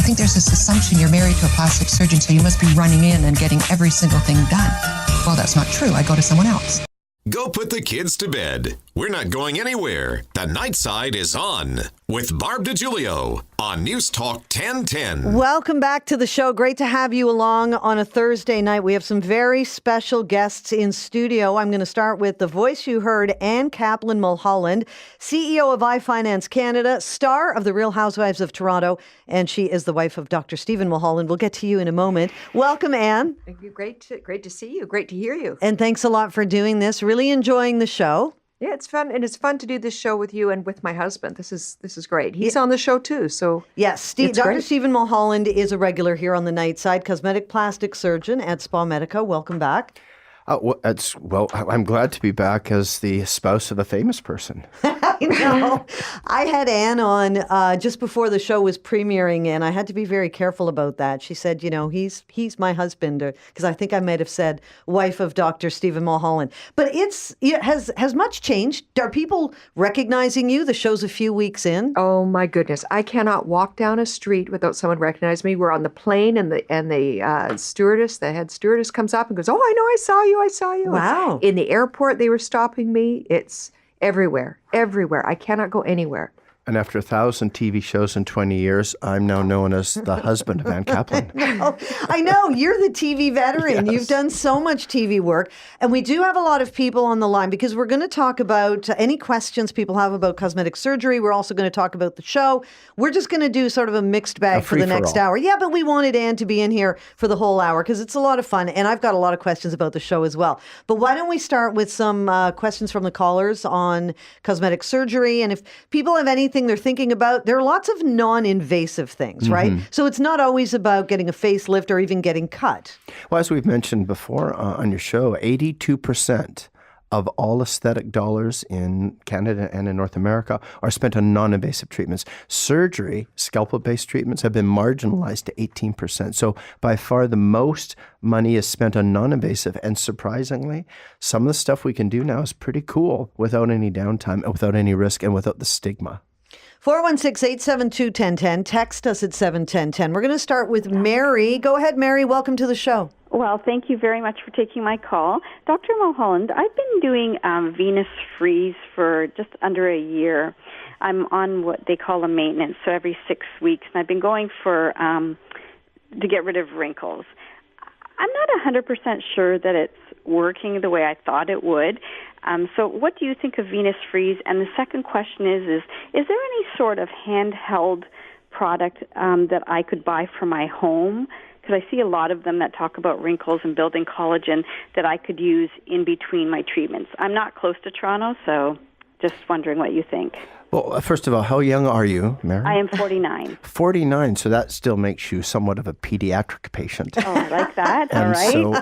think there's this assumption you're married to a plastic surgeon, so you must be running in and getting every single thing done. Well, that's not true. I go to someone else. Go put the kids to bed. We're not going anywhere. The Night Side is on with Barb DiGiulio on Newstalk 1010. Welcome back to the show. Great to have you along on a Thursday night. We have some very special guests in studio. I'm going to start with the voice you heard, Ann Kaplan Mulholland, CEO of iFinance Canada, star of The Real Housewives of Toronto, and she is the wife of Dr. Stephen Mulholland. We'll get to you in a moment. Welcome, Ann. Thank you. Great to see you. Great to hear you. And thanks a lot for doing this. Really enjoying the show. Yeah, it's fun, and it's fun to do this show with you and with my husband. This is great. He's on the show too, so yes. Dr. Stephen Mulholland is a regular here on the Night Side, cosmetic plastic surgeon at Spa Medica. Welcome back. I'm glad to be back as the spouse of a famous person. I know. I had Ann on just before the show was premiering, and I had to be very careful about that. She said, he's my husband, because I think I might have said wife of Dr. Stephen Mulholland. But has much changed? Are people recognizing you? The show's a few weeks in. Oh my goodness, I cannot walk down a street without someone recognizing me. We're on the plane, and the head stewardess comes up and goes, "Oh, I know, I saw you. Wow. In the airport, they were stopping me. It's everywhere. I cannot go anywhere. And after 1,000 TV shows in 20 years, I'm now known as the husband of Ann Kaplan. I know. You're the TV veteran. Yes. You've done so much TV work. And we do have a lot of people on the line because we're going to talk about any questions people have about cosmetic surgery. We're also going to talk about the show. We're just going to do sort of a mixed bag for the next hour. Yeah, but we wanted Ann to be in here for the whole hour because it's a lot of fun. And I've got a lot of questions about the show as well. But why don't we start with some questions from the callers on cosmetic surgery? And if people have anything they're thinking about, there are lots of non-invasive things, right? So it's not always about getting a facelift or even getting cut. Well, as we've mentioned before on your show, 82% of all aesthetic dollars in Canada and in North America are spent on non-invasive treatments. Surgery, scalpel-based treatments have been marginalized to 18%. So by far the most money is spent on non-invasive. And surprisingly, some of the stuff we can do now is pretty cool without any downtime, without any risk, and without the stigma. 416-872-1010. Text us at 71010. We're going to start with Mary. Go ahead, Mary. Welcome to the show. Well, thank you very much for taking my call. Dr. Mulholland, I've been doing Venus Freeze for just under a year. I'm on what they call a maintenance, so every 6 weeks, and I've been going for to get rid of wrinkles. I'm not 100% sure that it's working the way I thought it would. So what do you think of Venus Freeze? And the second question is there any sort of handheld product that I could buy for my home? Because I see a lot of them that talk about wrinkles and building collagen that I could use in between my treatments. I'm not close to Toronto, so just wondering what you think. Well, first of all, how young are you, Mary? I am 49. 49, so that still makes you somewhat of a pediatric patient. Oh, I like that. And all right. So,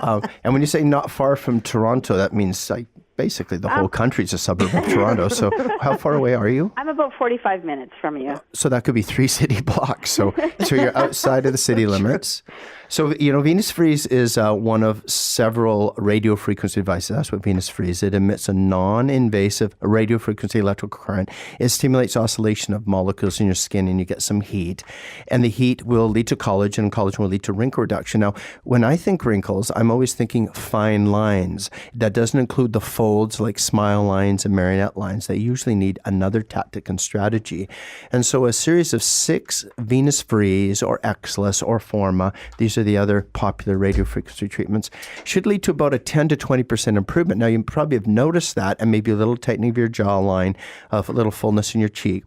and when you say not far from Toronto, that means basically the whole country's a suburb of Toronto. So how far away are you? I'm about 45 minutes from you. So that could be 3 city blocks. So you're outside of the city limits. So, Venus Freeze is one of several radio frequency devices. That's what Venus Freeze is. It emits a non-invasive radio frequency electrical current. It stimulates oscillation of molecules in your skin, and you get some heat. And the heat will lead to collagen, and collagen will lead to wrinkle reduction. Now, when I think wrinkles, I'm always thinking fine lines. That doesn't include the folds like smile lines and marionette lines. They usually need another tactic and strategy. And so a series of 6 Venus Freeze or Exless or Forma, these are the other popular radio frequency treatments, should lead to about a 10 to 20% improvement. Now, you probably have noticed that, and maybe a little tightening of your jawline, a little fullness in your cheek.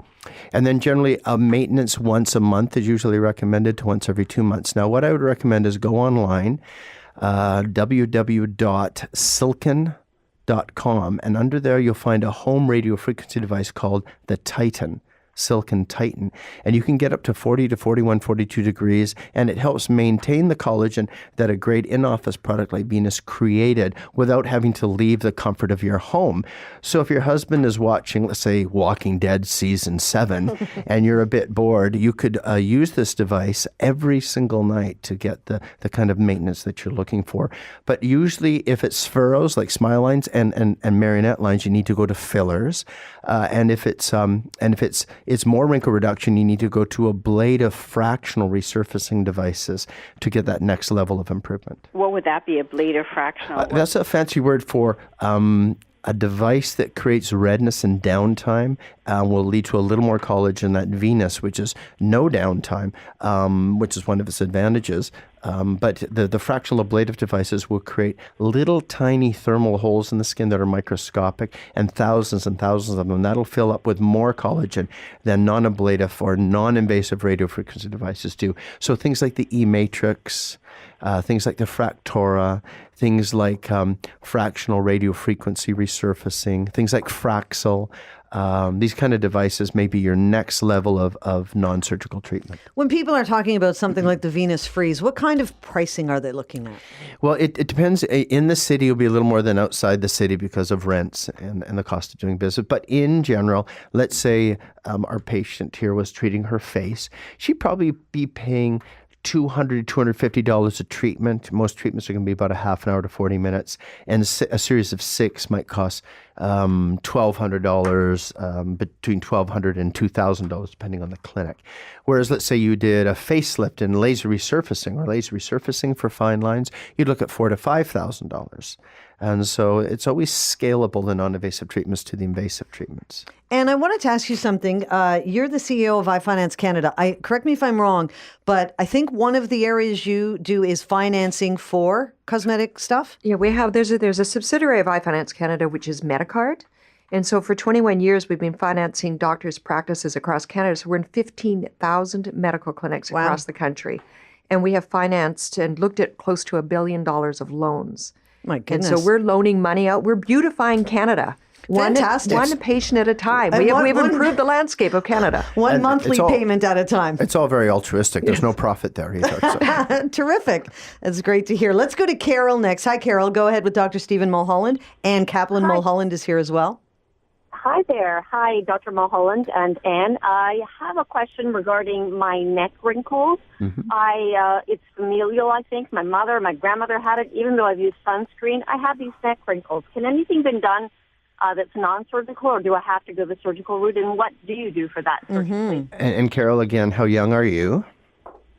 And then generally a maintenance once a month is usually recommended to once every 2 months. Now, what I would recommend is go online, www.silken.com, and under there you'll find a home radio frequency device called the Titan. Silken Titan, and you can get up to 40 to 41, 42 degrees, and it helps maintain the collagen that a great in-office product like Venus created without having to leave the comfort of your home. So if your husband is watching, let's say, Walking Dead Season 7, and you're a bit bored, you could use this device every single night to get the kind of maintenance that you're looking for. But usually if it's furrows, like smile lines and marionette lines, you need to go to fillers. And if it's it's more wrinkle reduction, you need to go to ablative fractional resurfacing devices to get that next level of improvement. What would that be, ablative fractional? That's a fancy word for a device that creates redness and downtime will lead to a little more collagen. That venous, which is no downtime, which is one of its advantages. But the fractional ablative devices will create little tiny thermal holes in the skin that are microscopic, and thousands of them. That'll fill up with more collagen than non-ablative or non-invasive radiofrequency devices do. So things like the E-matrix, things like the Fractora, things like fractional radiofrequency resurfacing, things like Fraxel. These kind of devices may be your next level of non-surgical treatment. When people are talking about something like the venous freeze, what kind of pricing are they looking at? Well, it depends. In the city, it'll be a little more than outside the city because of rents and the cost of doing business. But in general, let's say our patient here was treating her face. She'd probably be paying $200, $250 a treatment. Most treatments are going to be about a half an hour to 40 minutes. And a series of 6 might cost $1,200, between $1,200 and $2,000, depending on the clinic. Whereas, let's say you did a facelift and laser resurfacing for fine lines, you'd look at $4,000 to $5,000. And so it's always scalable, the non-invasive treatments to the invasive treatments. And I wanted to ask you something. You're the CEO of iFinance Canada. Correct me if I'm wrong, but I think one of the areas you do is financing for cosmetic stuff? Yeah, we have. There's a subsidiary of iFinance Canada, which is Medicard. And so for 21 years, we've been financing doctors' practices across Canada. So we're in 15,000 medical clinics across the country. And we have financed and looked at close to $1 billion of loans. My goodness. And so we're loaning money out. We're beautifying Canada. Fantastic. One patient at a time. And We've improved the landscape of Canada. One monthly payment at a time. It's all very altruistic. There's no profit there either. So. Terrific. That's great to hear. Let's go to Carol next. Hi, Carol. Go ahead with Dr. Stephen Mulholland. Ann Kaplan Mulholland is here as well. Hi there. Hi, Dr. Mulholland and Anne. I have a question regarding my neck wrinkles. Mm-hmm. It's familial, I think. My mother, my grandmother had it. Even though I've used sunscreen, I have these neck wrinkles. Can anything be done that's non-surgical, or do I have to go the surgical route? And what do you do for that surgically? Mm-hmm. And Carol, again, how young are you?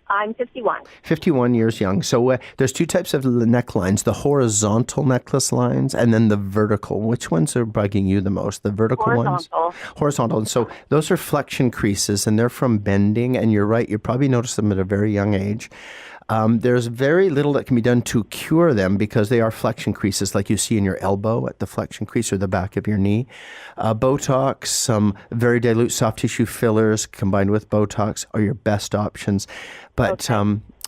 I'm 51. 51 years young. So there's 2 types of necklines, the horizontal necklace lines and then the vertical. Which ones are bugging you the most? The vertical ones? Horizontal. And so those are flexion creases, and they're from bending. And you're right, you probably noticed them at a very young age. There's very little that can be done to cure them because they are flexion creases like you see in your elbow at the flexion crease or the back of your knee. Botox, some very dilute soft tissue fillers combined with Botox are your best options. But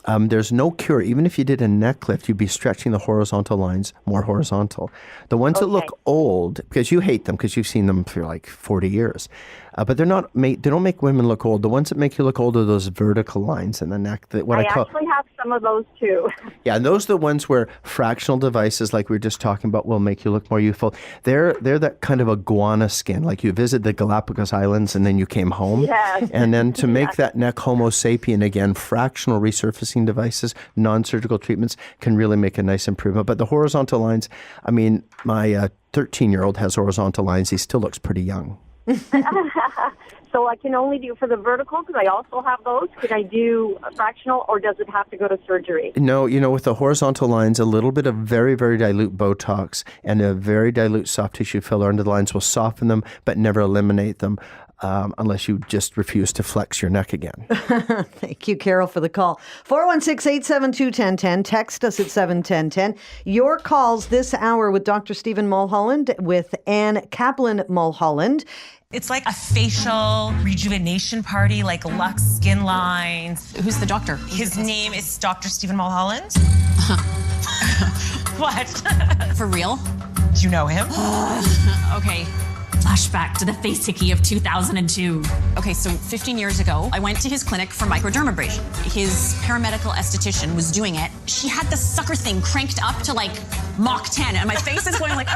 there's no cure. Even if you did a neck lift, you'd be stretching the horizontal lines more horizontal. The ones that look old, because you hate them because you've seen them for like 40 years, but they don't make women look old. The ones that make you look old are those vertical lines in the neck. I actually have some of those too. Yeah, and those are the ones where fractional devices, like we were just talking about, will make you look more youthful. They're that kind of iguana skin, like you visit the Galapagos Islands and then you came home. Yes. And then to make that neck Homo sapien again, fractional resurfacing devices, non-surgical treatments can really make a nice improvement. But the horizontal lines, I mean, my 13-year-old has horizontal lines. He still looks pretty young. So I can only do for the vertical because I also have those. Can I do a fractional, or does it have to go to surgery? No, with the horizontal lines, a little bit of very, very dilute Botox and a very dilute soft tissue filler under the lines will soften them but never eliminate them. Unless you just refuse to flex your neck again. Thank you, Carol, for the call. 416-872-1010. Text us at 71010. Your calls this hour with Dr. Stephen Mulholland, with Ann Kaplan Mulholland. It's like a facial rejuvenation party, like Lux Skin Lines. Who's the doctor? His name is Dr. Stephen Mulholland. What? For real? Do you know him? Okay. Flashback to the face hickey of 2002. Okay, so 15 years ago, I went to his clinic for microdermabrasion. His paramedical esthetician was doing it. She had the sucker thing cranked up to like Mach 10, and my face is going like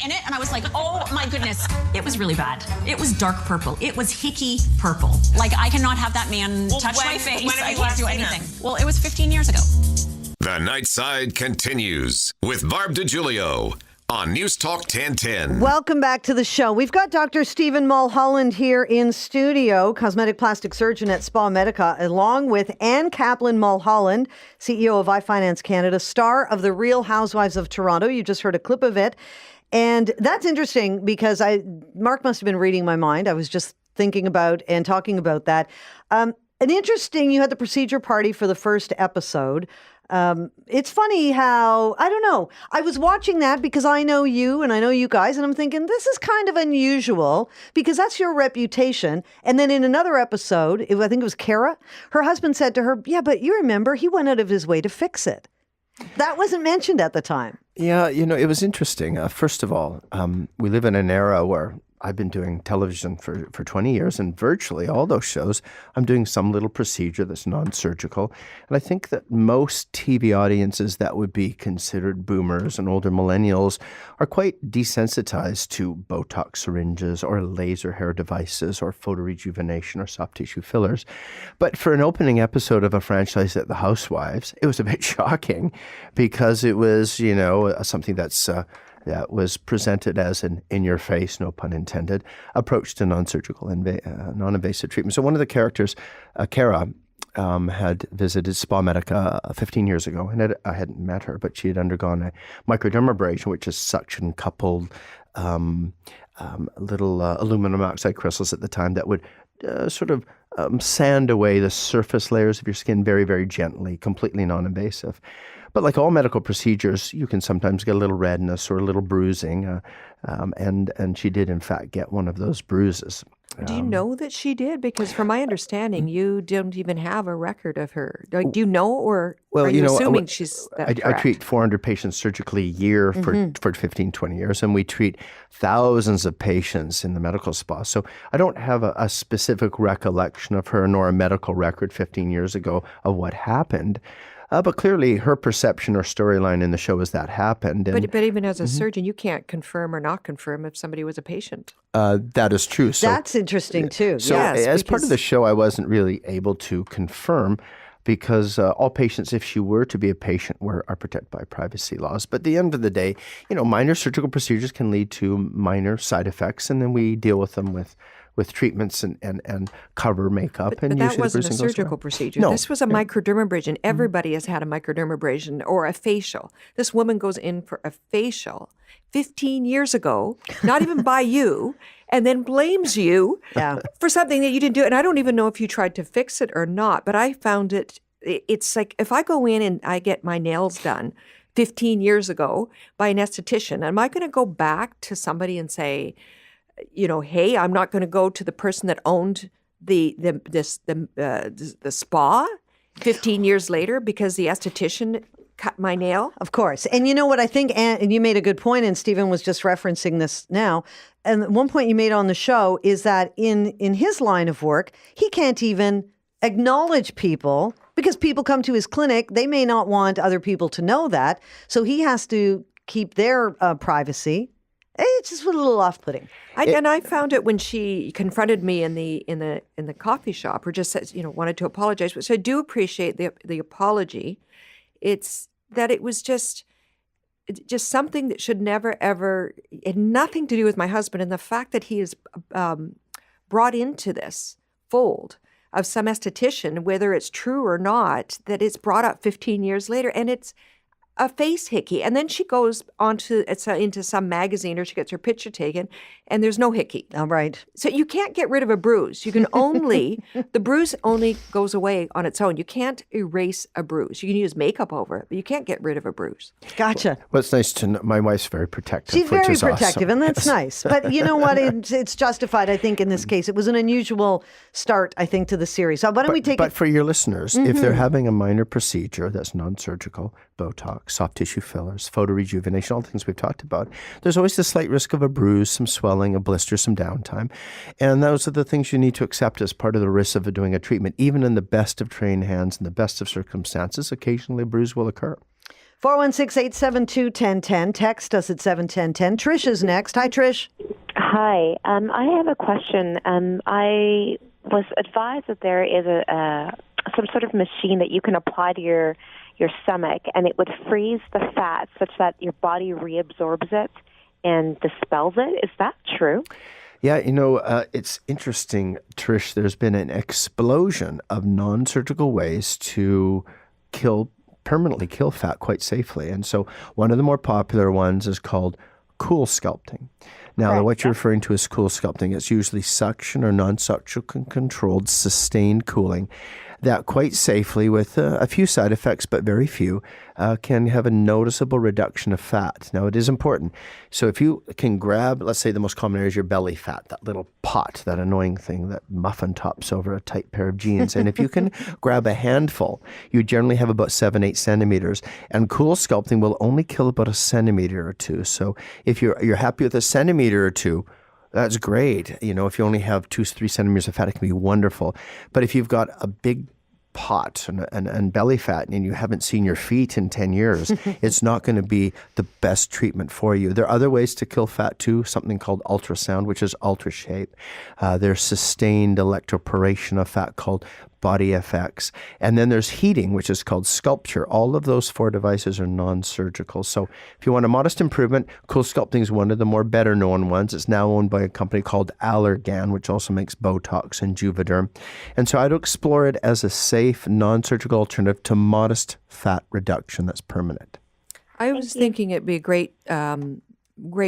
in it, and I was like, oh my goodness. It was really bad. It was dark purple. It was hickey purple. Like, I cannot have that man touch my face. I can't do anything. Well, it was 15 years ago. The Night Side continues with Barb DiGiulio on Newstalk 1010. Welcome back to the show. We've got Dr. Stephen Mulholland here in studio, cosmetic plastic surgeon at Spa Medica, along with Ann Kaplan-Mulholland, CEO of iFinance Canada, star of The Real Housewives of Toronto. You just heard a clip of it. And that's interesting because Mark must have been reading my mind. I was just thinking about and talking about that. You had the procedure party for the first episode. It's funny how, I don't know, I was watching that because I know you and I know you guys, and I'm thinking this is kind of unusual because that's your reputation. And then in another episode, I think it was Kara, her husband said to her, yeah, but you remember he went out of his way to fix it. That wasn't mentioned at the time. Yeah, it was interesting. First of all, we live in an era where I've been doing television for 20 years, and virtually all those shows, I'm doing some little procedure that's non-surgical. And I think that most TV audiences that would be considered boomers and older millennials are quite desensitized to Botox syringes or laser hair devices or photorejuvenation or soft tissue fillers. But for an opening episode of a franchise at The Housewives, it was a bit shocking because it was, something that was presented as an in-your-face, no pun intended, approach to non-surgical, non-invasive treatment. So one of the characters, Kara, had visited Spa Medica 15 years ago, and I hadn't met her, but she had undergone a microdermabrasion, which is suction-coupled little aluminum oxide crystals at the time that would sand away the surface layers of your skin very, very gently, completely non-invasive. But like all medical procedures, you can sometimes get a little redness or a little bruising, and she did, in fact, get one of those bruises. Do you know that she did? Because from my understanding, you don't even have a record of her. Like, do you know, or are you assuming she's that I treat 400 patients surgically a year for 15, 20 years, and we treat thousands of patients in the medical spa. So I don't have a specific recollection of her, nor a medical record 15 years ago of what happened. But clearly, her perception or storyline in the show is that happened. And, but even as a surgeon, you can't confirm or not confirm if somebody was a patient. That is true. So, that's interesting, too. So as part of the show, I wasn't really able to confirm because all patients, if she were to be a patient, are protected by privacy laws. But at the end of the day, minor surgical procedures can lead to minor side effects, and then we deal with them with treatments and cover makeup. But that wasn't a surgical procedure. No. This was a microdermabrasion. Everybody has had a microdermabrasion or a facial. This woman goes in for a facial 15 years ago, not even by you, and then blames you for something that you didn't do. And I don't even know if you tried to fix it or not, but I found it's like if I go in and I get my nails done 15 years ago by an esthetician, am I going to go back to somebody and say, hey, I'm not going to go to the person that owned the spa 15 years later because the esthetician cut my nail? Of course. And you know what I think, and you made a good point, and Stephen was just referencing this now, and one point you made on the show is that in his line of work, he can't even acknowledge people because people come to his clinic. They may not want other people to know that. So he has to keep their privacy. It's just a little off-putting. And I found it when she confronted me in the coffee shop, or just says, wanted to apologize. Which I do appreciate the apology. It's that it was just something that should never ever had nothing to do with my husband, and the fact that he is brought into this fold of some esthetician, whether it's true or not, that it's brought up 15 years later, and it's a face hickey. And then she goes into some magazine, or she gets her picture taken, and there's no hickey. All right. So you can't get rid of a bruise. You can the bruise only goes away on its own. You can't erase a bruise. You can use makeup over it, but you can't get rid of a bruise. Gotcha. Well, it's nice to know. My wife's very protective. She's very protective, awesome. and that's nice. But you know what? It's justified, I think, in this case. It was an unusual start, I think, to the series. So why don't we take But for your listeners, if they're having a minor procedure that's non-surgical, Botox, soft tissue fillers, photorejuvenation, all the things we've talked about, there's always the slight risk of a bruise, some swelling, a blister, some downtime. And those are the things you need to accept as part of the risk of doing a treatment. Even in the best of trained hands and the best of circumstances, occasionally a bruise will occur. 416-872-1010. Text us at 71010. Trish is next. Hi, Trish. Hi. I have a question. I was advised that there is some sort of machine that you can apply to your your stomach, and it would freeze the fat such that your body reabsorbs it and dispels it. Is that true? Yeah, it's interesting, Trish. There's been an explosion of non-surgical ways to permanently kill fat quite safely. And so one of the more popular ones is called cool sculpting. Now, what you're referring to as cool sculpting, it's usually suction or non-suction controlled sustained cooling that quite safely, with a few side effects, but very few, can have a noticeable reduction of fat. Now, it is important. So if you can grab, let's say the most common area is your belly fat, that little pot, that annoying thing that muffin tops over a tight pair of jeans. And if you can grab a handful, you generally have about 7-8 centimeters. And cool sculpting will only kill about a centimeter or two. So if you're happy with a centimeter or two, that's great. If you only have 2-3 centimeters of fat, it can be wonderful. But if you've got a big pot and belly fat and you haven't seen your feet in 10 years, it's not going to be the best treatment for you. There are other ways to kill fat too, something called ultrasound, which is ultra shape. There's sustained electroporation of fat called body FX. And then there's heating, which is called sculpture. All of those 4 devices are non-surgical. So if you want a modest improvement, cool sculpting is one of the more better known ones. It's now owned by a company called Allergan, which also makes Botox and Juvederm. And so I'd explore it as a safe, non-surgical alternative to modest fat reduction that's permanent. I was thinking it'd be a great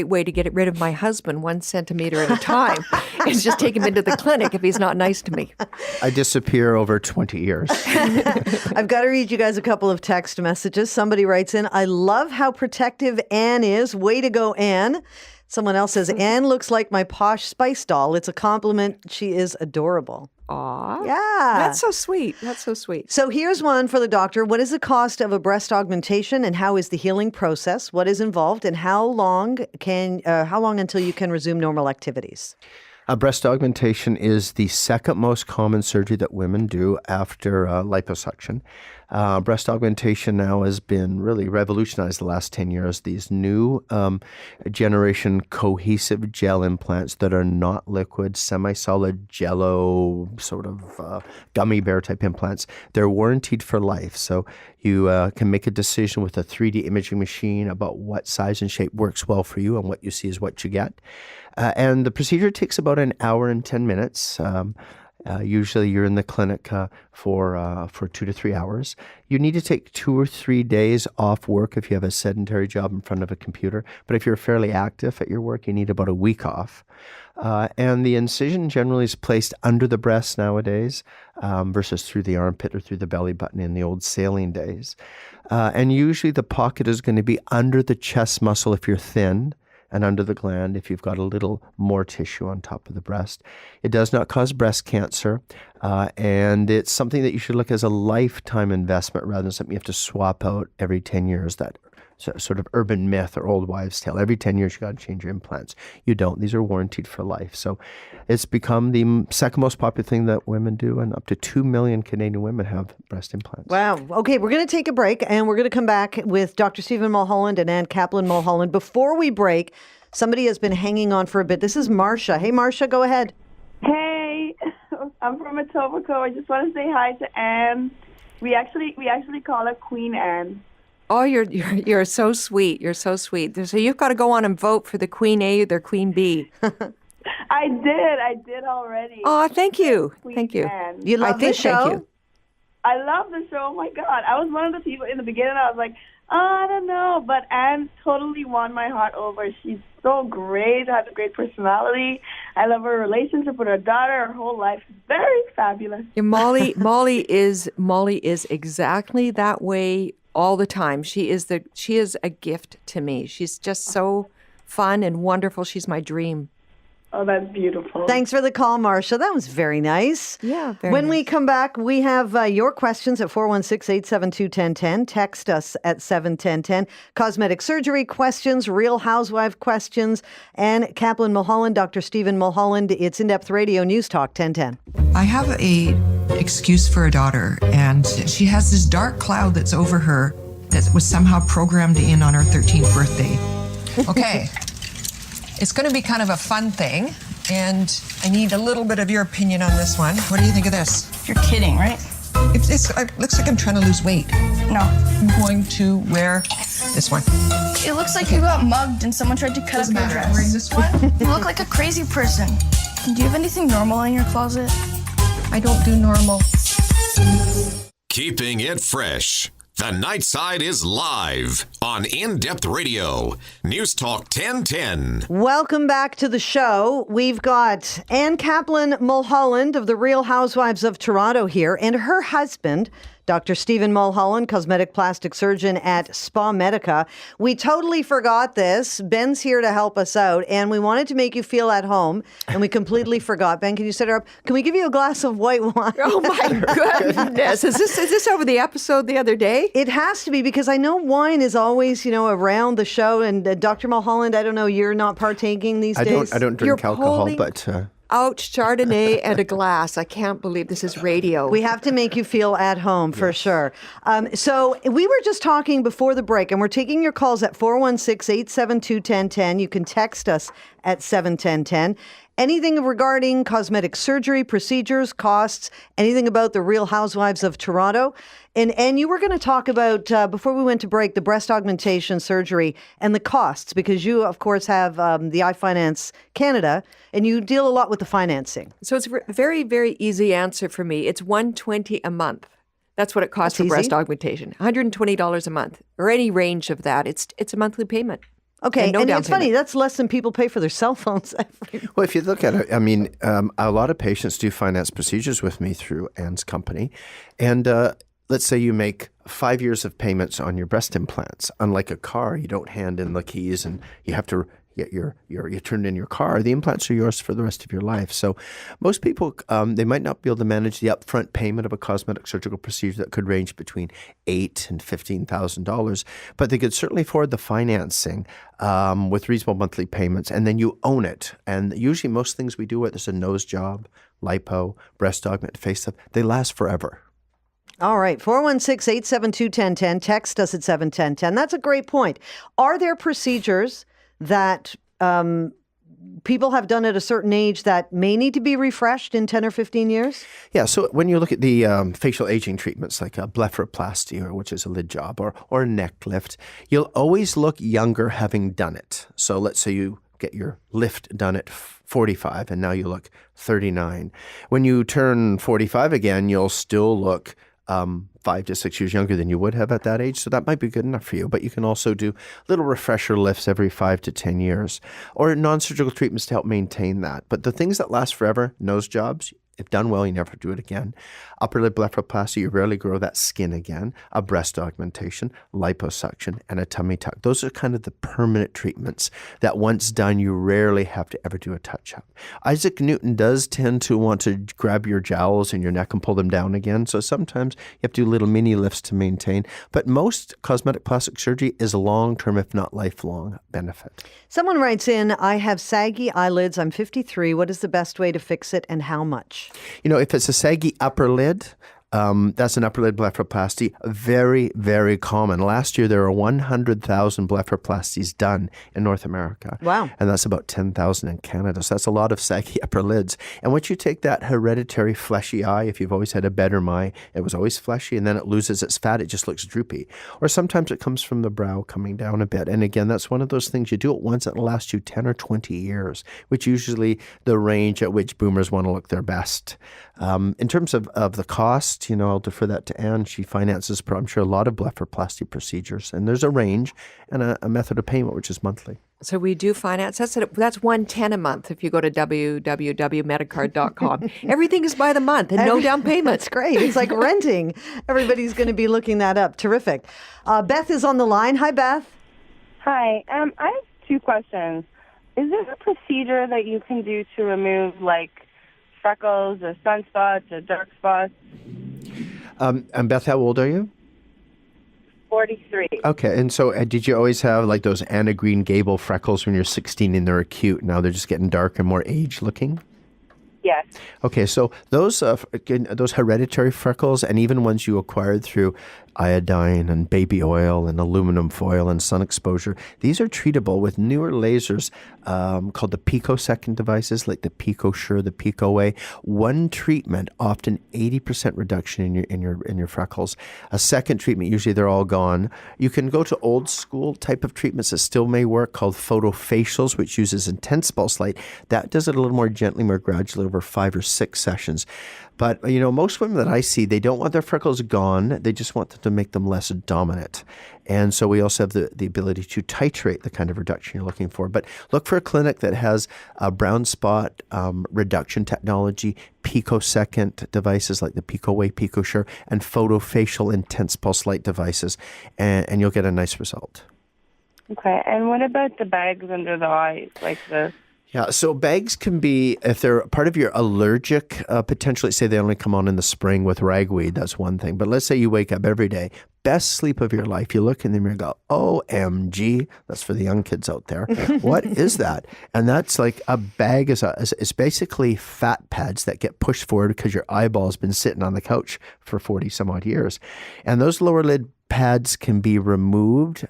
way to get rid of my husband 1 centimeter at a time is just take him into the clinic if he's not nice to me. I disappear over 20 years. I've got to read you guys a couple of text messages. Somebody writes in, I love how protective Anne is. Way to go, Anne. Someone else says, Anne looks like my posh spice doll. It's a compliment. She is adorable. Aw. Yeah. That's so sweet. That's so sweet. So here's one for the doctor. What is the cost of a breast augmentation and how is the healing process? What is involved and how long until you can resume normal activities? Breast augmentation is the second most common surgery that women do after liposuction. Breast augmentation now has been really revolutionized the last 10 years. These new generation cohesive gel implants that are not liquid, semi-solid jello, sort of gummy bear type implants, they're warranted for life. So you can make a decision with a 3D imaging machine about what size and shape works well for you, and what you see is what you get. And the procedure takes about an hour and 10 minutes. Usually you're in the clinic for 2 to 3 hours. You need to take 2 or 3 days off work if you have a sedentary job in front of a computer. But if you're fairly active at your work, you need about a week off. And the incision generally is placed under the breast nowadays versus through the armpit or through the belly button in the old saline days. And usually the pocket is going to be under the chest muscle if you're thin, and under the gland if you've got a little more tissue on top of the breast. It does not cause breast cancer, and it's something that you should look as a lifetime investment rather than something you have to swap out every 10 years, that sort of urban myth or old wives' tale. Every 10 years you got to change your implants. You don't. These are warranted for life. So it's become the second most popular thing that women do, and up to 2 million Canadian women have breast implants. Wow. Okay, we're going to take a break, and we're going to come back with Dr. Stephen Mulholland and Ann Kaplan Mulholland. Before we break, somebody has been hanging on for a bit. This is Marcia. Hey, Marcia, go ahead. Hey, I'm from Etobicoke. I just want to say hi to Anne. We actually call her Queen Anne. Oh, you're so sweet. You're so sweet. So you've got to go on and vote for the Queen A or the Queen B. I did already. Oh, thank you. Thank you. Anne. You love the show? Thank you. I love the show. Oh, my God. I was one of the people in the beginning. I was like, I don't know. But Anne totally won my heart over. She's so great, has a great personality. I love her relationship with her daughter. Her whole life is very fabulous. Yeah, Molly is exactly that way all the time. She is a gift to me. She's just so fun and wonderful. She's my dream. Oh, that's beautiful. Thanks for the call, Marcia. That was very nice. Yeah, When we come back, we have your questions at 416-872-1010. Text us at 71010. Cosmetic surgery questions, Real Housewife questions, and Kaplan Mulholland, Dr. Stephen Mulholland. It's In-Depth Radio, News Talk 1010. I have a excuse for a daughter, and she has this dark cloud that's over her that was somehow programmed in on her 13th birthday. Okay. It's going to be kind of a fun thing, and I need a little bit of your opinion on this one. What do you think of this? You're kidding, right? It looks like I'm trying to lose weight. No. I'm going to wear this one. It looks like you got mugged and someone tried to cut up your dress. I'm wearing this one. You look like a crazy person. Do you have anything normal in your closet? I don't do normal. Keeping it fresh. The Night Side is live on In-Depth Radio, Newstalk 1010. Welcome back to the show. We've got Ann Kaplan Mulholland of the Real Housewives of Toronto here, and her husband, Dr. Stephen Mulholland, cosmetic plastic surgeon at Spa Medica. We totally forgot this. Ben's here to help us out, and we wanted to make you feel at home, and we completely forgot. Ben, can you set her up? Can we give you a glass of white wine? Oh, my goodness. Is this over the episode the other day? It has to be, because I know wine is always, around the show, and Dr. Mulholland, I don't know, you're not partaking these days? I don't drink alcohol, but... Out Chardonnay and a glass. I can't believe this is radio. We have to make you feel at home for sure. So we were just talking before the break, and we're taking your calls at 416-872-1010. You can text us at 71010. Anything regarding cosmetic surgery, procedures, costs, anything about the Real Housewives of Toronto. And you were going to talk about, before we went to break, the breast augmentation surgery and the costs, because you, of course, have the iFinance Canada, and you deal a lot with the financing. So it's a very, very easy answer for me. It's $120 a month. That's what it costs for breast augmentation. $120 a month, or any range of that. It's a monthly payment. Okay, and it's funny, that's less than people pay for their cell phones every Well, if you look at it, I mean, a lot of patients do finance procedures with me through Ann's company. And let's say you make 5 years of payments on your breast implants. Unlike a car, you don't hand in the keys and you have to get you turned in your car. The implants are yours for the rest of your life. So most people, they might not be able to manage the upfront payment of a cosmetic surgical procedure that could range between $8,000 and $15,000, but they could certainly afford the financing with reasonable monthly payments, and then you own it. And usually most things we do, whether it's a nose job, lipo, breast augment, facelift, they last forever. All right, 416-872-1010. Text us at 71010. That's a great point. Are there procedures that people have done at a certain age that may need to be refreshed in 10 or 15 years? Yeah, so when you look at the facial aging treatments like a blepharoplasty, which is a lid job, or a neck lift, you'll always look younger having done it. So let's say you get your lift done at 45 and now you look 39. When you turn 45 again, you'll still look 5 to 6 years younger than you would have at that age. So that might be good enough for you. But you can also do little refresher lifts every 5 to 10 years or non-surgical treatments to help maintain that. But the things that last forever, nose jobs, if done well, you never do it again. Upper lid blepharoplasty, you rarely grow that skin again. A breast augmentation, liposuction, and a tummy tuck. Those are kind of the permanent treatments that once done, you rarely have to ever do a touch-up. Isaac Newton does tend to want to grab your jowls and your neck and pull them down again. So sometimes you have to do little mini lifts to maintain. But most cosmetic plastic surgery is long-term, if not lifelong, benefit. Someone writes in, I have saggy eyelids. I'm 53. What is the best way to fix it and how much? You know, if it's a saggy upper lid, that's an upper lid blepharoplasty. Very, very common. Last year, there were 100,000 blepharoplasties done in North America. Wow. And that's about 10,000 in Canada. So that's a lot of saggy upper lids. And once you take that hereditary fleshy eye, if you've always had a bedroom eye, it was always fleshy, and then it loses its fat, it just looks droopy. Or sometimes it comes from the brow coming down a bit. And again, that's one of those things, you do it once, it'll last you 10 or 20 years, which usually the range at which boomers want to look their best. In terms of the cost, you know, I'll defer that to Anne. She finances, I'm sure, a lot of blepharoplasty procedures. And there's a range and a method of payment, which is monthly. So we do finance. That's $110 a month if you go to www.medicard.com. Everything is by the month and no down payment. That's great. It's like renting. Everybody's going to be looking that up. Terrific. Beth is on the line. Hi, Beth. Hi. I have 2 questions. Is there a procedure that you can do to remove, like, freckles or sunspots or dark spots? And Beth, how old are you? 43. Okay, and so did you always have like those Anna Green Gable freckles when you're 16 and they're acute? Now they're just getting dark and more age looking? Yes. Okay, so those hereditary freckles, and even ones you acquired through iodine and baby oil and aluminum foil and sun exposure, these are treatable with newer lasers called the picosecond devices, like the PicoSure, the PicoWay. One treatment, often 80% reduction in your freckles. A second treatment, usually they're all gone. You can go to old school type of treatments that still may work, called photofacials, which uses intense pulse light. That does it a little more gently, more gradually over 5 or 6 sessions. But, most women that I see, they don't want their freckles gone. They just want them to make them less dominant. And so we also have the ability to titrate the kind of reduction you're looking for. But look for a clinic that has a brown spot reduction technology, picosecond devices like the PicoWay, PicoSure, and photofacial intense pulse light devices, and you'll get a nice result. Okay. And what about the bags under the eyes, like the... Yeah, so bags can be, if they're part of your allergic, potentially, say they only come on in the spring with ragweed, that's one thing. But let's say you wake up every day, best sleep of your life. You look in the mirror and go, OMG, that's for the young kids out there. What is that? And that's like a bag is basically fat pads that get pushed forward because your eyeball's been sitting on the couch for 40 some odd years. And those lower lid pads can be removed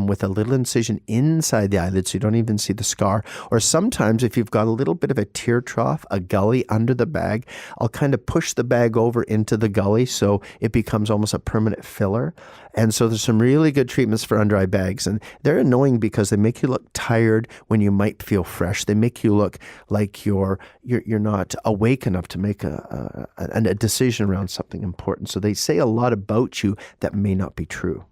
with a little incision inside the eyelid so you don't even see the scar. Or sometimes if you've got a little bit of a tear trough, a gully under the bag, I'll kind of push the bag over into the gully so it becomes almost a permanent filler. And so there's some really good treatments for under eye bags. And they're annoying because they make you look tired when you might feel fresh. They make you look like you're not awake enough to make a decision around something important. So they say a lot about you that may not be true.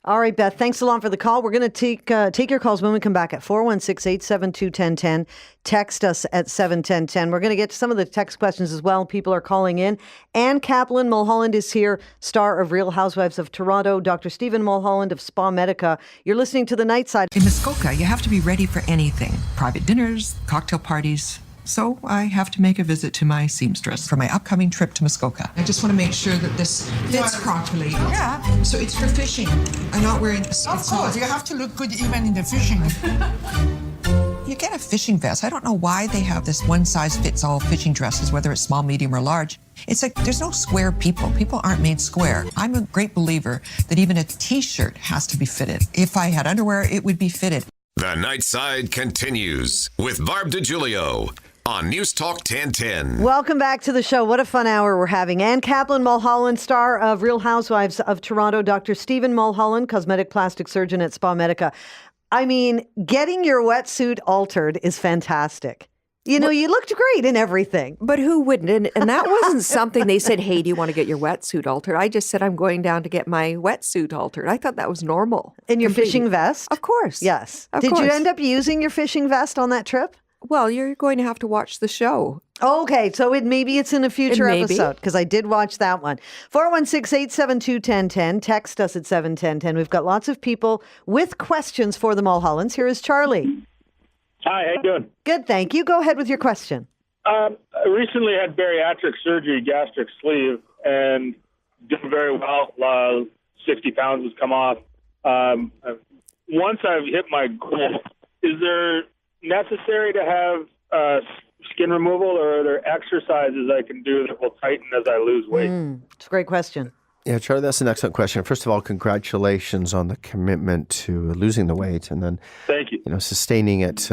All right, Beth, thanks a lot for the call. We're going to take your calls when we come back at 416-872-1010. Text us at 71010. We're going to get to some of the text questions as well. People are calling in. Ann Kaplan, Mulholland is here, star of Real Housewives of Toronto. Dr. Stephen Mulholland of Spa Medica. You're listening to The Night Side. In Muskoka, you have to be ready for anything. Private dinners, cocktail parties. So I have to make a visit to my seamstress for my upcoming trip to Muskoka. I just want to make sure that this fits properly. Yeah. So it's for fishing. I'm not wearing this. Of course, you have to look good even in the fishing. You get a fishing vest. I don't know why they have this one-size-fits-all fishing dresses, whether it's small, medium, or large. It's like there's no square people. People aren't made square. I'm a great believer that even a T-shirt has to be fitted. If I had underwear, it would be fitted. The Night Side continues with Barb DiGiulio on Newstalk 1010. Welcome back to the show. What a fun hour we're having. Ann Kaplan, Mulholland, star of Real Housewives of Toronto. Dr. Stephen Mulholland, cosmetic plastic surgeon at Spa Medica. I mean, getting your wetsuit altered is fantastic. You looked great in everything. But who wouldn't? And that wasn't something they said, hey, do you want to get your wetsuit altered? I just said, I'm going down to get my wetsuit altered. I thought that was normal. In your fishing vest? Of course. Yes. Of Did course. you end up using your fishing vest on that trip? Well, you're going to have to watch the show. Okay, so maybe it's in a future Maybe. episode, because I did watch that one. 416-872-1010. Text us at 71010. We've got lots of people with questions for the Mulhollands. Here is Charlie. Hi, how you doing? Good, thank you. Go ahead with your question. I recently had bariatric surgery, gastric sleeve, and did very well. 60 pounds has come off. Once I've hit my goal, is there necessary to have skin removal, or are there exercises I can do that will tighten as I lose weight? It's a great question. Yeah, Charlie, that's an excellent question. First of all, congratulations on the commitment to losing the weight, and then thank you. Sustaining it,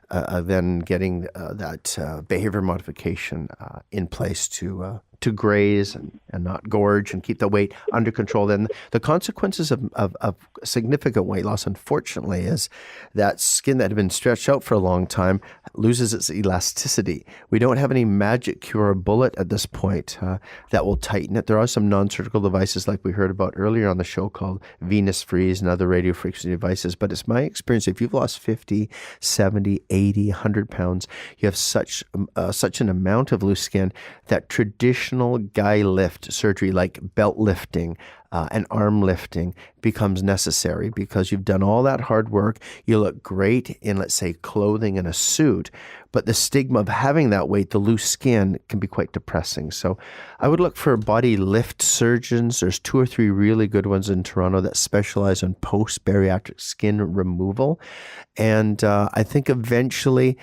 then getting that behavior modification in place to graze and not gorge and keep the weight under control. Then the consequences of significant weight loss, unfortunately, is that skin that had been stretched out for a long time loses its elasticity. We don't have any magic cure or bullet at this point that will tighten it. There are some non-surgical devices like we heard about earlier on the show called Venus Freeze and other radio frequency devices. But it's my experience, if you've lost 50, 70, 80, 100 pounds, you have such an amount of loose skin that traditional guy lift surgery like belt lifting and arm lifting becomes necessary, because you've done all that hard work. You look great in, let's say, clothing and a suit, but the stigma of having that weight, the loose skin, can be quite depressing. So I would look for body lift surgeons. There's 2 or 3 really good ones in Toronto that specialize in post-bariatric skin removal. And I think eventually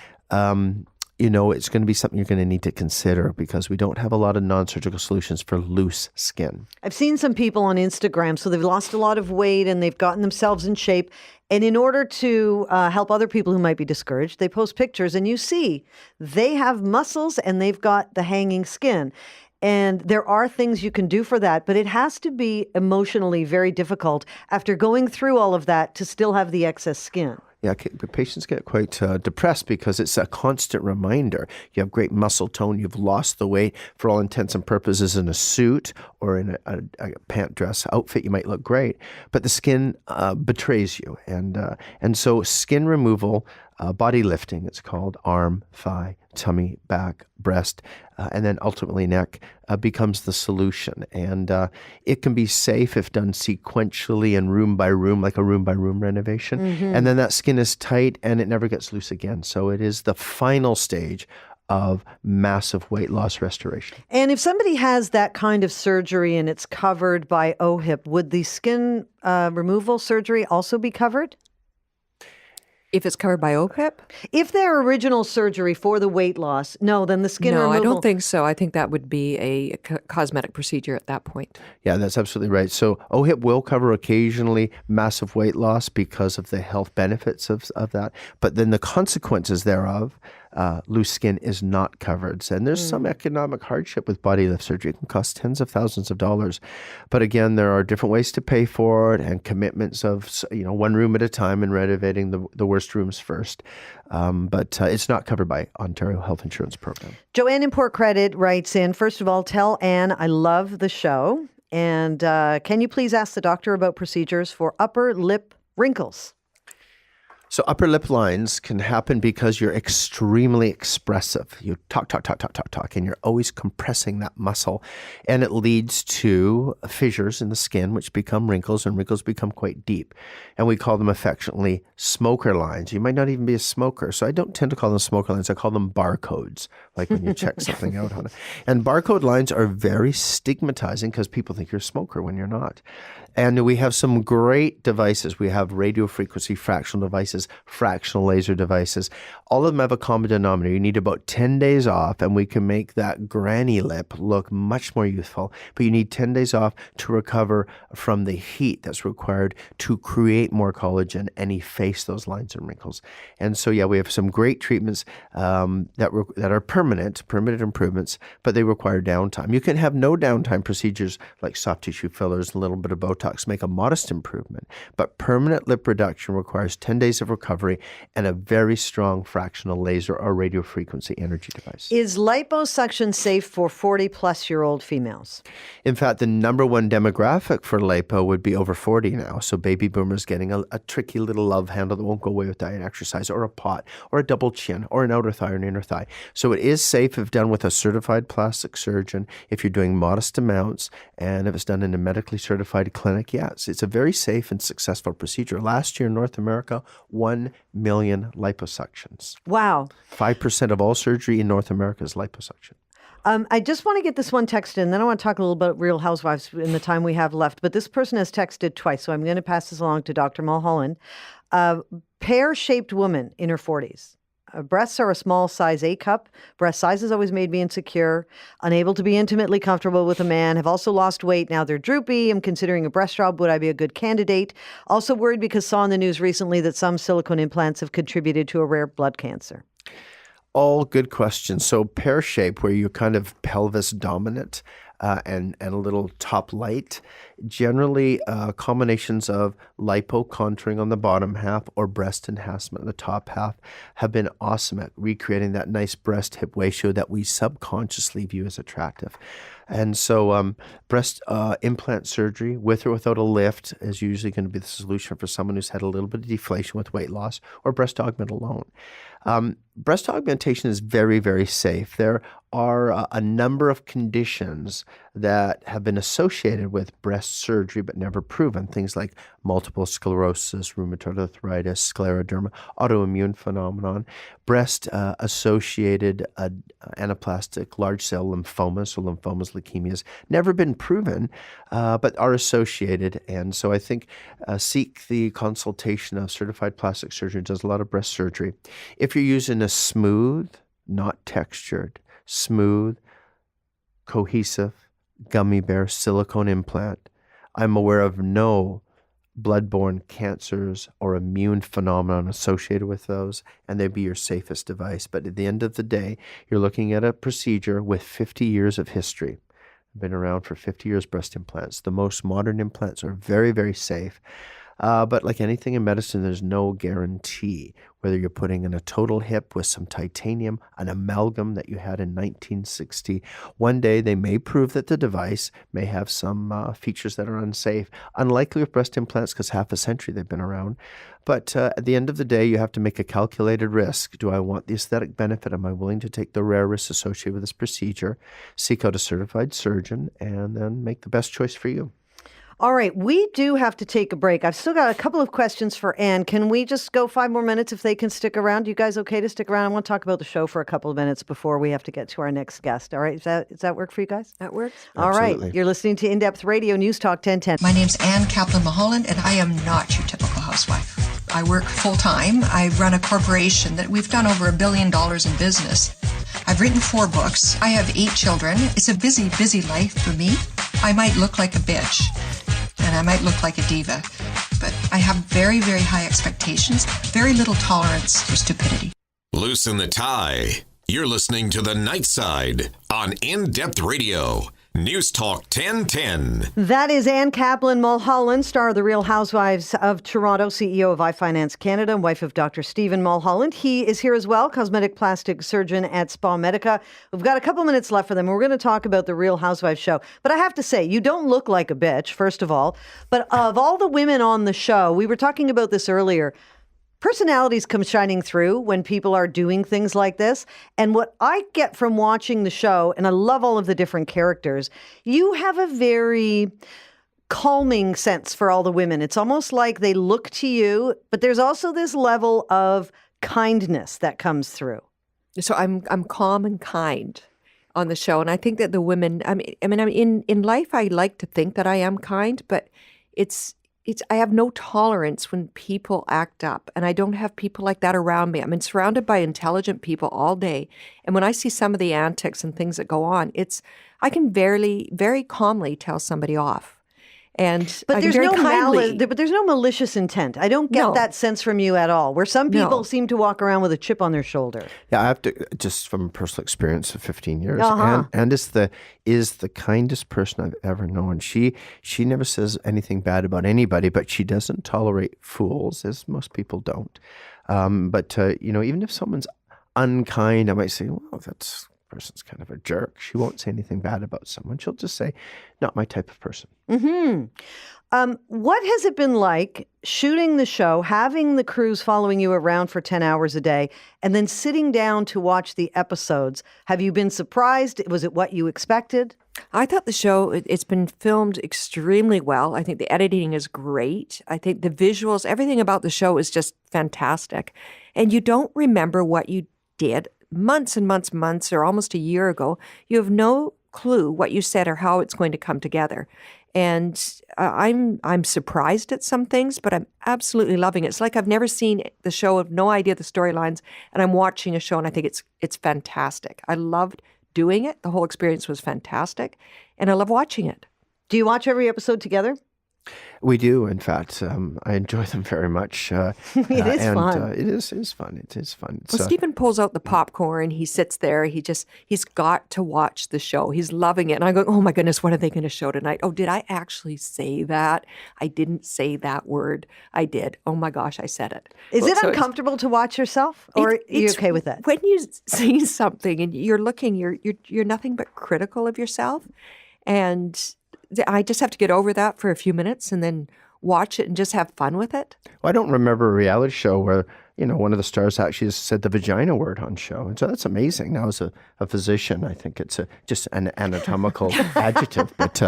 it's going to be something you're going to need to consider because we don't have a lot of non-surgical solutions for loose skin. I've seen some people on Instagram, so they've lost a lot of weight and they've gotten themselves in shape. And in order to help other people who might be discouraged, they post pictures and you see they have muscles and they've got the hanging skin. And there are things you can do for that, but it has to be emotionally very difficult after going through all of that to still have the excess skin. Yeah, patients get quite depressed because it's a constant reminder. You have great muscle tone. You've lost the weight. For all intents and purposes, in a suit or in a pant dress outfit, you might look great, but the skin betrays you. And so skin removal, body lifting, it's called, arm, thigh, tummy, back, breast, and then ultimately neck, becomes the solution. And it can be safe if done sequentially and room by room, like a room by room renovation. Mm-hmm. And then that skin is tight and it never gets loose again. So it is the final stage of massive weight loss restoration. And if somebody has that kind of surgery and it's covered by OHIP, would the skin removal surgery also be covered? If it's covered by OPIP? If their original surgery for the weight loss, no, then the skin removal... No, I don't think so. I think that would be a cosmetic procedure at that point. Yeah, that's absolutely right. So OHIP will cover occasionally massive weight loss because of the health benefits of that. But then the consequences thereof, loose skin is not covered. And there's some economic hardship with body lift surgery. It can cost tens of thousands of dollars. But again, there are different ways to pay for it and commitments of, one room at a time and renovating the worst rooms first. But it's not covered by Ontario Health Insurance Program. Joanne in Port Credit writes in, first of all, tell Anne I love the show. And can you please ask the doctor about procedures for upper lip wrinkles? So upper lip lines can happen because you're extremely expressive. You talk, and you're always compressing that muscle. And it leads to fissures in the skin, which become wrinkles, and wrinkles become quite deep. And we call them affectionately smoker lines. You might not even be a smoker. So I don't tend to call them smoker lines. I call them barcodes, like when you check something out on it. And barcode lines are very stigmatizing because people think you're a smoker when you're not. And we have some great devices. We have radio frequency fractional devices, fractional laser devices. All of them have a common denominator. You need about 10 days off, and we can make that granny lip look much more youthful. But you need 10 days off to recover from the heat that's required to create more collagen and efface those lines and wrinkles. And so, yeah, we have some great treatments that are permanent improvements, but they require downtime. You can have no downtime procedures like soft tissue fillers and a little bit of Botox make a modest improvement, but permanent lip reduction requires 10 days of recovery and a very strong fractional laser or radio frequency energy device. Is liposuction safe for 40-plus-year-old females? In fact, the number one demographic for lipo would be over 40 now. So baby boomers getting a tricky little love handle that won't go away with diet and exercise, or a pot, or a double chin, or an outer thigh or an inner thigh. So it is safe if done with a certified plastic surgeon, if you're doing modest amounts, and if it's done in a medically certified clinic. Yes, it's a very safe and successful procedure. Last year in North America, 1 million liposuctions. Wow. 5% of all surgery in North America is liposuction. I just want to get this one text in, then I want to talk a little about Real Housewives in the time we have left. But this person has texted twice, so I'm going to pass this along to Dr. Mulholland. Pear-shaped woman in her 40s. Breasts are a small size A cup. Breast size has always made me insecure, unable to be intimately comfortable with a man, have also lost weight. Now they're droopy. I'm considering a breast job. Would I be a good candidate? Also worried because saw in the news recently that some silicone implants have contributed to a rare blood cancer. All good questions. So pear shape, where you're kind of pelvis dominant and a little top light, generally combinations of lipo contouring on the bottom half or breast enhancement on the top half have been awesome at recreating that nice breast-hip ratio that we subconsciously view as attractive. And so breast implant surgery, with or without a lift, is usually going to be the solution for someone who's had a little bit of deflation with weight loss, or breast augment alone. Breast augmentation is very, very safe. There are a number of conditions that have been associated with breast surgery but never proven. Things like multiple sclerosis, rheumatoid arthritis, scleroderma, autoimmune phenomenon, breast-associated anaplastic large cell lymphomas, or lymphomas, leukemias, never been proven, but are associated. And so I think seek the consultation of certified plastic surgeon who does a lot of breast surgery. If you're using a smooth, not textured, smooth, cohesive, gummy bear silicone implant. I'm aware of no blood-borne cancers or immune phenomenon associated with those, and they'd be your safest device. But at the end of the day, you're looking at a procedure with 50 years of history. I've been around for 50 years, breast implants. The most modern implants are very, very safe. But like anything in medicine, there's no guarantee. Whether you're putting in a total hip with some titanium, an amalgam that you had in 1960, one day they may prove that the device may have some features that are unsafe. Unlikely with breast implants because half a century they've been around. But at the end of the day, you have to make a calculated risk. Do I want the aesthetic benefit? Am I willing to take the rare risks associated with this procedure? Seek out a certified surgeon and then make the best choice for you. All right, we do have to take a break. I've still got a couple of questions for Anne. Can we just go 5 more minutes if they can stick around? You guys okay to stick around? I want to talk about the show for a couple of minutes before we have to get to our next guest. All right, does that work for you guys? That works. All Absolutely. right, you're listening to In-Depth Radio, News Talk 1010. My name's Ann Kaplan-Mulholland, and I am not your typical housewife. I work full-time. I run a corporation that we've done over $1 billion in business. I've written 4 books. I have 8 children. It's a busy, busy life for me. I might look like a bitch, and I might look like a diva, but I have very, very high expectations, very little tolerance for stupidity. Loosen the tie. You're listening to The Night Side on In-Depth Radio. News Talk 1010. That is Ann Kaplan-Mulholland, star of The Real Housewives of Toronto, CEO of iFinance Canada, and wife of Dr. Stephen Mulholland. He is here as well, cosmetic plastic surgeon at Spa Medica. We've got a couple minutes left for them. We're going to talk about The Real Housewives show. But I have to say, you don't look like a bitch, first of all. But of all the women on the show, we were talking about this earlier, personalities come shining through when people are doing things like this. And what I get from watching the show, and I love all of the different characters, you have a very calming sense for all the women. It's almost like they look to you, but there's also this level of kindness that comes through. So I'm calm and kind on the show. And I think that the women, I mean, in life, I like to think that I am kind, but I have no tolerance when people act up, and I don't have people like that around me. I'm surrounded by intelligent people all day, and when I see some of the antics and things that go on, I can very calmly tell somebody off. But there's no malicious intent. I don't get that sense from you at all, where some people seem to walk around with a chip on their shoulder. Yeah, I have to, just from personal experience of 15 years, and is the kindest person I've ever known. She never says anything bad about anybody, but she doesn't tolerate fools, as most people don't. But even if someone's unkind, I might say, well, that person's kind of a jerk. She won't say anything bad about someone. She'll just say, not my type of person. Mm-hmm. What has it been like shooting the show, having the crews following you around for 10 hours a day, and then sitting down to watch the episodes? Have you been surprised? Was it what you expected? I thought the show, it's been filmed extremely well. I think the editing is great. I think the visuals, everything about the show is just fantastic. And you don't remember what you did months and months or almost a year ago. You have no clue what you said or how it's going to come together. And I'm surprised at some things, but I'm absolutely loving it. It's like I've never seen the show, have no idea the storylines, and I'm watching a show and I think it's fantastic. I loved doing it. The whole experience was fantastic, and I love watching it. Do you watch every episode together? We do, in fact. I enjoy them very much. It is fun. It is fun. It is fun. Well, Stephen pulls out the popcorn. He sits there. He's got to watch the show. He's loving it. And I go, oh my goodness, what are they going to show tonight? Oh, did I actually say that? I didn't say that word. I did. Oh my gosh, I said it. Is it uncomfortable to watch yourself, or are you okay with that? When you see something and you're looking, you're nothing but critical of yourself, and I just have to get over that for a few minutes and then watch it and just have fun with it. Well, I don't remember a reality show where, one of the stars actually said the vagina word on show. And so that's amazing. Now, as a physician, I think it's just an anatomical adjective. But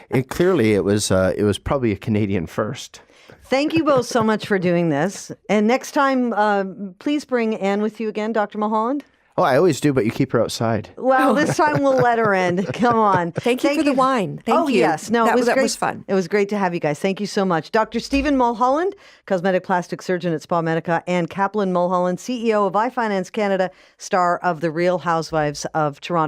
it was probably a Canadian first. Thank you both so much for doing this. And next time, please bring Anne with you again, Dr. Mulholland. Oh, I always do, but you keep her outside. Well, this time we'll let her in. Come on. Thank you for the wine. Thank you. Yes. No, that it was great. was fun. It was great to have you guys. Thank you so much. Dr. Stephen Mulholland, cosmetic plastic surgeon at Spa Medica, and Kaplan Mulholland, CEO of iFinance Canada, star of The Real Housewives of Toronto.